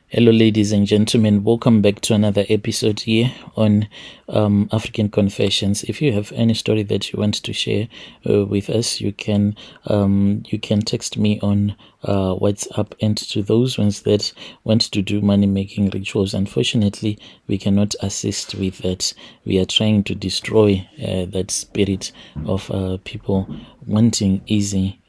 Hello, ladies and gentlemen. Welcome back to another episode here on African Confessions. If you have any story that you want to share with us, you can text me on WhatsApp. And to those ones that want to do money making rituals, unfortunately, we cannot assist with that. We are trying to destroy that spirit of people wanting easy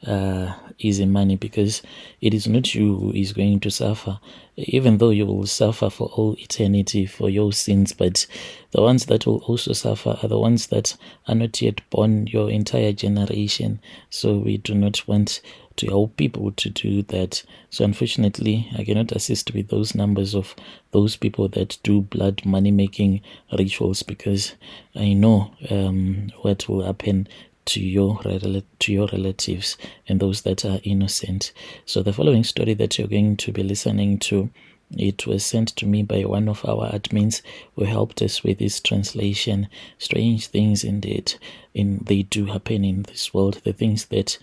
money, because it is not you who is going to suffer, even though you will suffer for all eternity for your sins, but the ones that will also suffer are the ones that are not yet born, your entire generation. So we do not want to help people to do that. So unfortunately, I cannot assist with those numbers of those people that do blood money making rituals, because I know what will happen to your relatives and those that are innocent. So the following story that you're going to be listening to, it was sent to me by one of our admins who helped us with this translation. Strange things indeed, they do happen in this world. The things that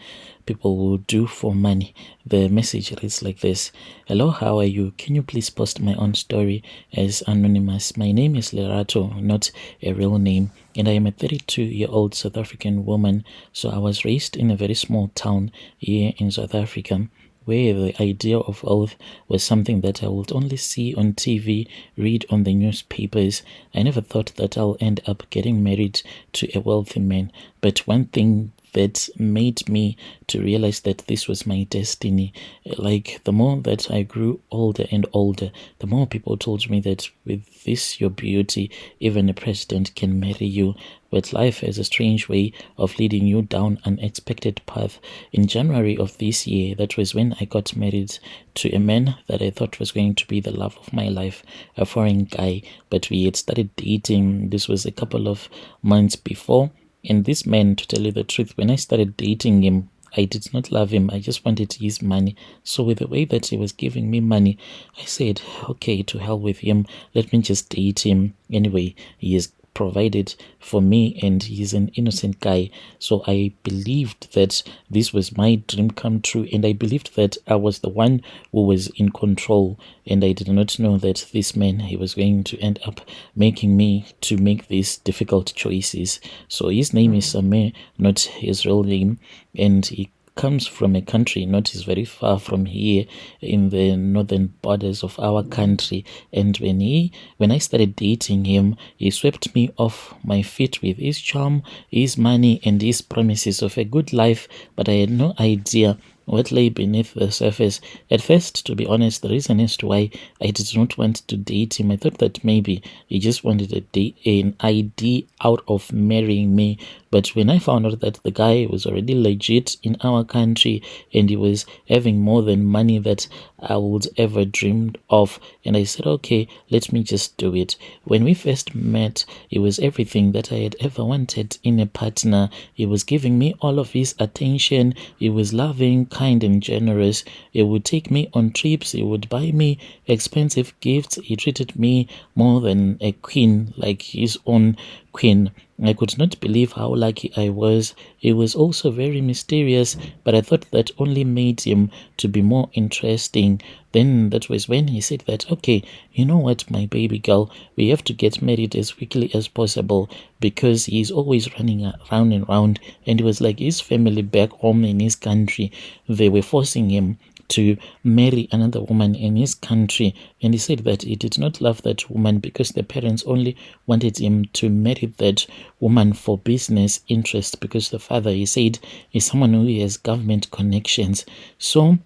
people will do for money. The message reads like this: Hello, how are you? Can you please post my own story as anonymous? My name is Lerato, not a real name, and I am a 32-year-old South African woman. So I was raised in a very small town here in South Africa, where the idea of wealth was something that I would only see on TV, read on the newspapers. I never thought that I'll end up getting married to a wealthy man. But one thing that made me to realize that this was my destiny, like the more that I grew older and older, the more people told me that with this your beauty, even a president can marry you. But life has a strange way of leading you down an unexpected path. In January of this year, that was when I got married to a man that I thought was going to be the love of my life, a foreign guy. But we had started dating. This was a couple of months before. And this man, to tell you the truth, when I started dating him, I did not love him. I just wanted his money. So with the way that he was giving me money, I said, okay, to hell with him. Let me just date him. Anyway, he is provided for me, and he's an innocent guy. So I believed that this was my dream come true, and I believed that I was the one who was in control, and I did not know that this man, he was going to end up making me to make these difficult choices. So his name is Samir, not his real name, and he comes from a country not is very far from here, in the northern borders of our country. And when I started dating him, he swept me off my feet with his charm, his money, and his promises of a good life, but I had no idea what lay beneath the surface. At first, to be honest, the reason as to why I did not want to date him, I thought that maybe he just wanted an ID out of marrying me. But when I found out that the guy was already legit in our country, and he was having more than money that I would ever dreamed of, and I said, okay, let me just do it. When we first met, he was everything that I had ever wanted in a partner. He was giving me all of his attention. He was loving, kind, and generous. He would take me on trips. He would buy me expensive gifts. He treated me more than a queen, like his own queen. I could not believe how lucky I was. He was also very mysterious, but I thought that only made him to be more interesting. Then that was when he said that, okay, you know what, my baby girl, we have to get married as quickly as possible, because he's always running around and around. And it was like his family back home in his country, they were forcing him to marry another woman in his country, and he said that he did not love that woman because the parents only wanted him to marry that woman for business interest, because the father, he said, is someone who has government connections. So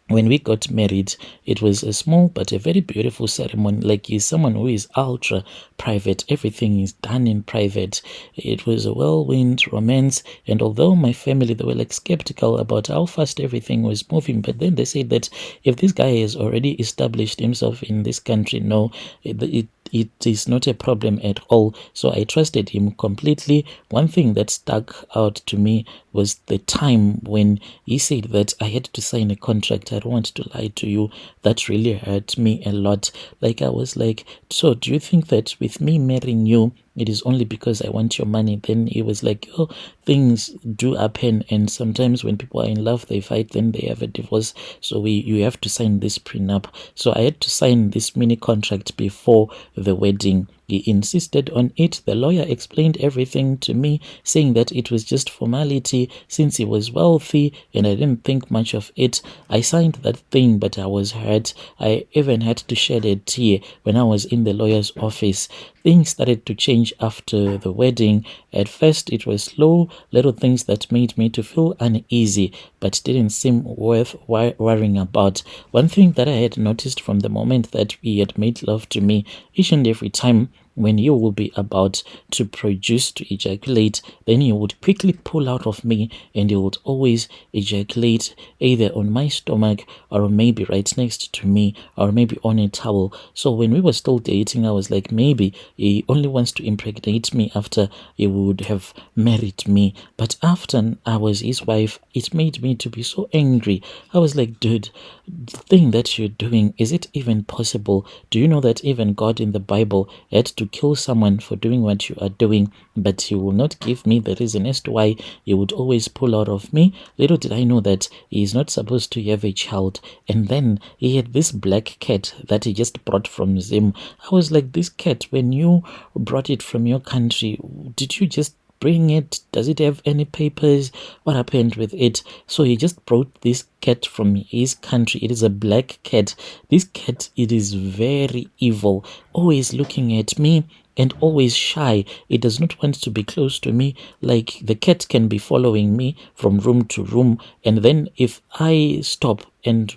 when we got married, it was a small but a very beautiful ceremony. Like, he's someone who is ultra private. Everything is done in private. It was a whirlwind romance. And although my family, they were like skeptical about how fast everything was moving, but then they said that if this guy has already established himself in this country, no, it is not a problem at all. So I trusted him completely. One thing that stuck out to me was the time when he said that I had to sign a contract. I don't want to lie to you. That really hurt me a lot. Like, I was like, so do you think that with me marrying you, it is only because I want your money. Then he was like, oh, things do happen, and sometimes when people are in love, they fight, then they have a divorce. So you have to sign this prenup. So I had to sign this mini contract before the wedding. He insisted on it. The lawyer explained everything to me, saying that it was just formality since he was wealthy, and I didn't think much of it. I signed that thing, but I was hurt. I even had to shed a tear when I was in the lawyer's office. Things started to change after the wedding. At first, it was slow, little things that made me to feel uneasy, but didn't seem worth worrying about. One thing that I had noticed from the moment that he had made love to me, each and every time when you will be about to produce, to ejaculate, then he would quickly pull out of me, and he would always ejaculate either on my stomach or maybe right next to me or maybe on a towel. So when we were still dating, I was like, maybe he only wants to impregnate me after he would have married me. But after I was his wife, it made me to be so angry. I was like, dude, the thing that you're doing, is it even possible? Do you know that even God in the Bible had to kill someone for doing what you are doing, but he will not give me the reason as to why he would always pull out of me? Little did I know that he is not supposed to have a child. And then he had this black cat that he just brought from Zim. I was like, this cat, when you brought it from your country, did you just bring it? Does it have any papers? What happened with it? So he just brought this cat from his country. It is a black cat. This cat, it is very evil, always looking at me and always shy. It does not want to be close to me. Like, the cat can be following me from room to room, and then if I stop and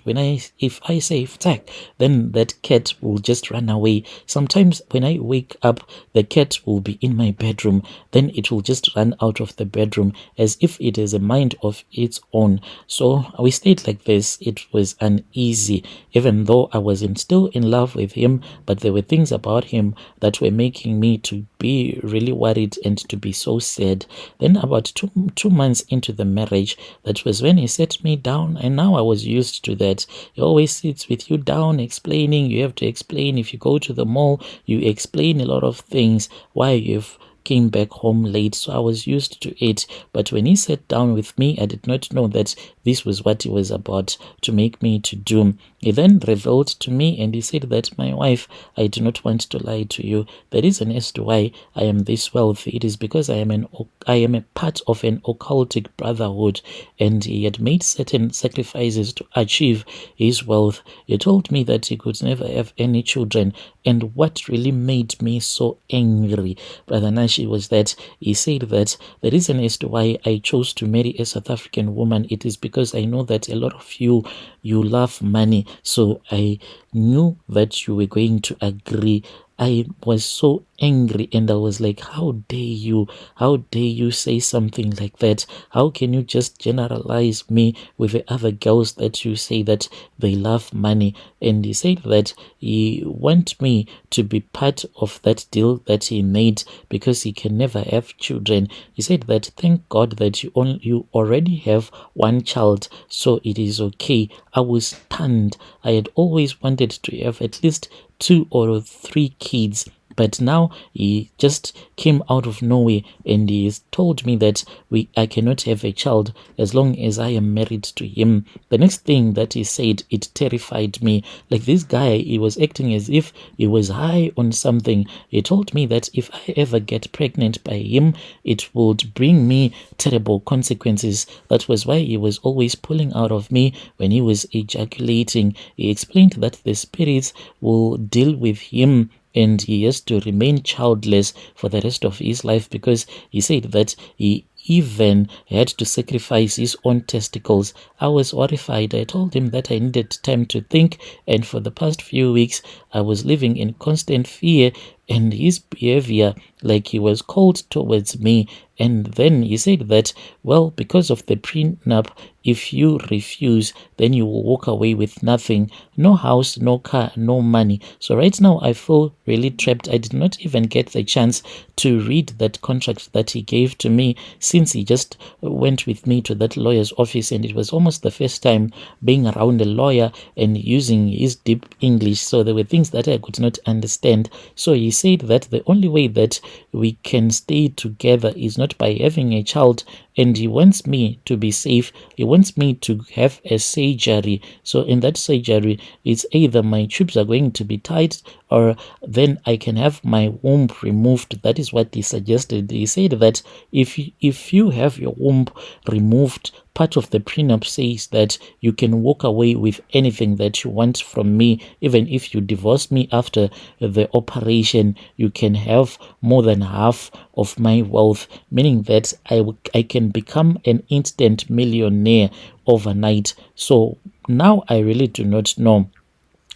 if I say attack, then that cat will just run away. Sometimes when I wake up, the cat will be in my bedroom, then it will just run out of the bedroom as if it has a mind of its own. So we stayed like this. It was uneasy, even though I wasn't still in love with him, but there were things about him that were making me to be really worried and to be so sad. Then about two months into the marriage, that was when he set me down, and now I was used to that. He always sits with you down explaining. You have to explain. If you go to the mall, you explain a lot of things, why you've came back home late. So I was used to it. But when he sat down with me, I did not know that this was what he was about to make me to do. He then revealed to me, and he said that, my wife, I do not want to lie to you. The reason as to why I am this wealthy, it is because I am a part of an occultic brotherhood, and he had made certain sacrifices to achieve his wealth. He told me that he could never have any children, and what really made me so angry, Brother Nashi, was that he said that the reason as to why I chose to marry a South African woman, it is because I know that a lot of you love money. So I knew that you were going to agree. I was so angry, and I was like, how dare you say something like that? How can you just generalize me with the other girls that you say that they love money? And he said that he want me to be part of that deal that he made because he can never have children. He said that, thank God that you already have one child, so it is okay. I was stunned. I had always wanted to have at least 2 or 3 kids, but now he just came out of nowhere and he told me that I cannot have a child as long as I am married to him. The next thing that he said, it terrified me. Like, this guy, he was acting as if he was high on something. He told me that if I ever get pregnant by him, it would bring me terrible consequences. That was why he was always pulling out of me when he was ejaculating. He explained that the spirits will deal with him, and he has to remain childless for the rest of his life, because he said that he even had to sacrifice his own testicles. I was horrified. I told him that I needed time to think, and for the past few weeks I was living in constant fear, and his behavior, like he was cold towards me. And then he said that, well, because of the prenup, if you refuse, then you will walk away with nothing, no house, no car, no money. So right now I feel really trapped. I did not even get the chance to read that contract that he gave to me, since he just went with me to that lawyer's office, and it was almost the first time being around a lawyer and using his deep English. So there were things that I could not understand. So he said that the only way that we can stay together is not by having a child, and he wants me to be safe. He wants me to have a surgery. So in that surgery, it's either my tubes are going to be tied, or then I can have my womb removed. That is what he suggested. He said that if you have your womb removed, part of the prenup says that you can walk away with anything that you want from me. Even if you divorce me after the operation, you can have more than half of my wealth, meaning that I can become an instant millionaire overnight. So now I really do not know.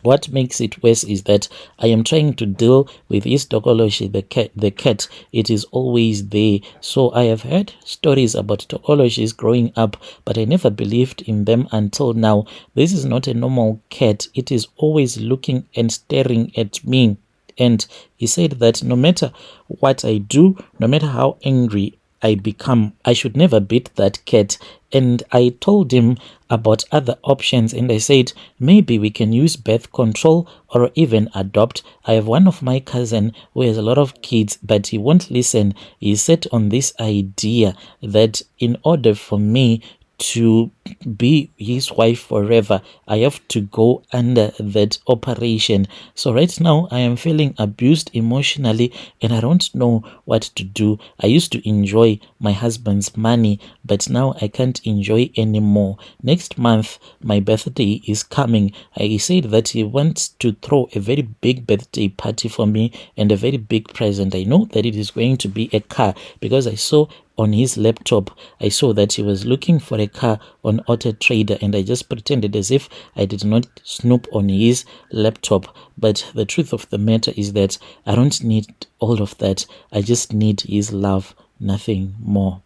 What makes it worse is that I am trying to deal with his tokology, the cat. It is always there. So I have heard stories about tokologies growing up, but I never believed in them until now. This is not a normal cat. It is always looking and staring at me. And he said that no matter what I do, no matter how angry I become, I should never beat that cat. And I told him about other options, and I said maybe we can use birth control or even adopt. I have one of my cousin who has a lot of kids, but he won't listen. He set on this idea that in order for me to be his wife forever, I have to go under that operation. So right now I am feeling abused emotionally, and I don't know what to do. I used to enjoy my husband's money, but now I can't enjoy anymore. Next month my birthday is coming. He said that he wants to throw a very big birthday party for me and a very big present. I know that it is going to be a car, because I saw on his laptop, I saw that he was looking for a car on Auto Trader, and I just pretended as if I did not snoop on his laptop. But the truth of the matter is that I don't need all of that. I just need his love, nothing more.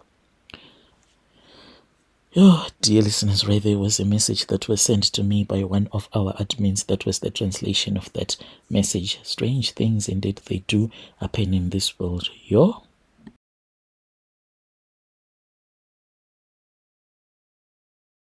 Oh, dear listeners, right there was a message that was sent to me by one of our admins. That was the translation of that message. Strange things indeed they do happen in this world. Yo.